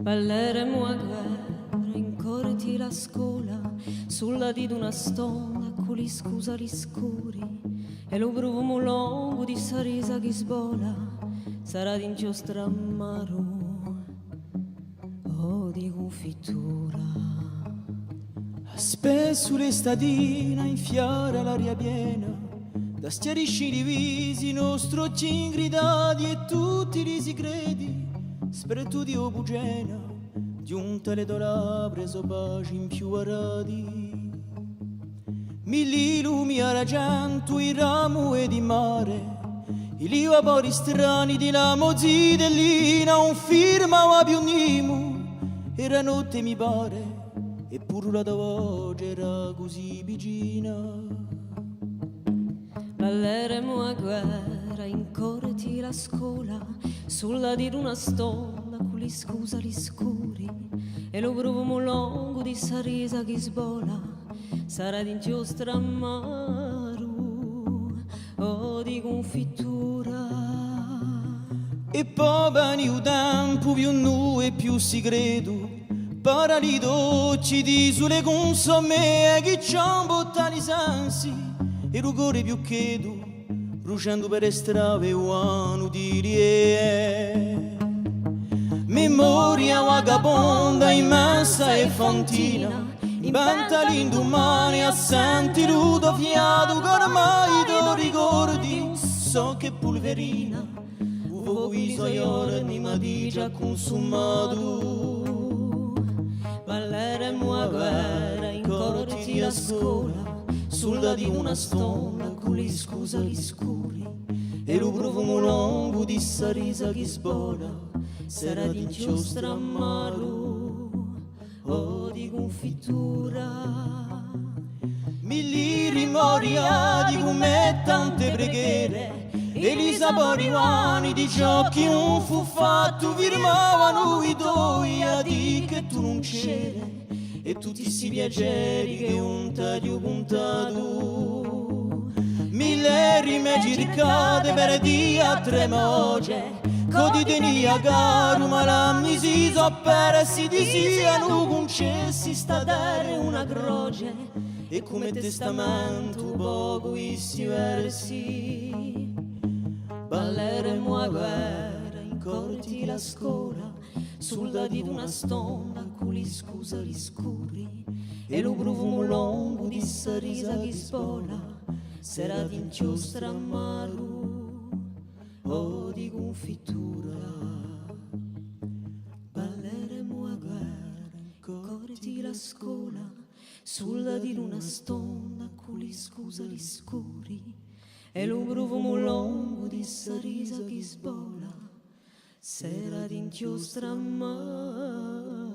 Balleremo a guerra in corti la scuola, sulla di una stonda con gli scusali scuri, e lo brumo lungo di sarisa che sbola sarà d'inchiostro amaro o di confittura. Spesso l'estadina infiara l'aria piena, da stiarisci divisi nostro cingridati e tutti i segreti spretuti o bugena, giunta le dola preso pace in più arati. Milli lumi argento, i ramo e di mare, i li vapori strani di la mozzidellina, un firma più nimo, era notte mi pare, eppure la tua voce era così vicina. Balleremo a guerra in corti la scuola, sulla di una stonda con gli scusali scuri, e lo brumo lungo di sarisa che sbola sarà d'inchiostro amaro o di confittura. E poi veni un tempo più nu e più segreto, paralito ci di sulle consomme che c'ha un bottani sensi, e il cuore più cheto, bruciando per strade uano di rie. Memoria vagabonda immensa e fontina, inventa l'indomani assenti rudo fiato, che ormai ti ricordi, so che polverina, uvo viso a giorni ma di già consumato. Balleremo a guerra in corti la scuola, sulla di una stonda con gli scusali scuri, e lo profumo lungo di sarisa che sbola sarà d'inchiostro amaro o di confittura. Milli rimoriati come tante preghiere, e gli sapori vani di ciò che non fu fatto firmavano i tuoi a di che tu non c'eri, e tutti questi piaceri che un taglio puntato. Mille rime cercate per di altre moce, codi tenia caro ma la misi so per si di siano concessi sta terra una croce, e come testamento poco questi versi. Balleremo a guerra in corti la scuola, sulla di una stonda con gli scusali scuri, e lo profumo lungo di sarisa che sbola sarà d'inchiostro amaro o di confittura. Balleremo a guerra in corti la scuola, sulla di una stonda con gli scusali scuri, e lo profumo lungo di sarisa che sbola sarà d'inchiostro amaro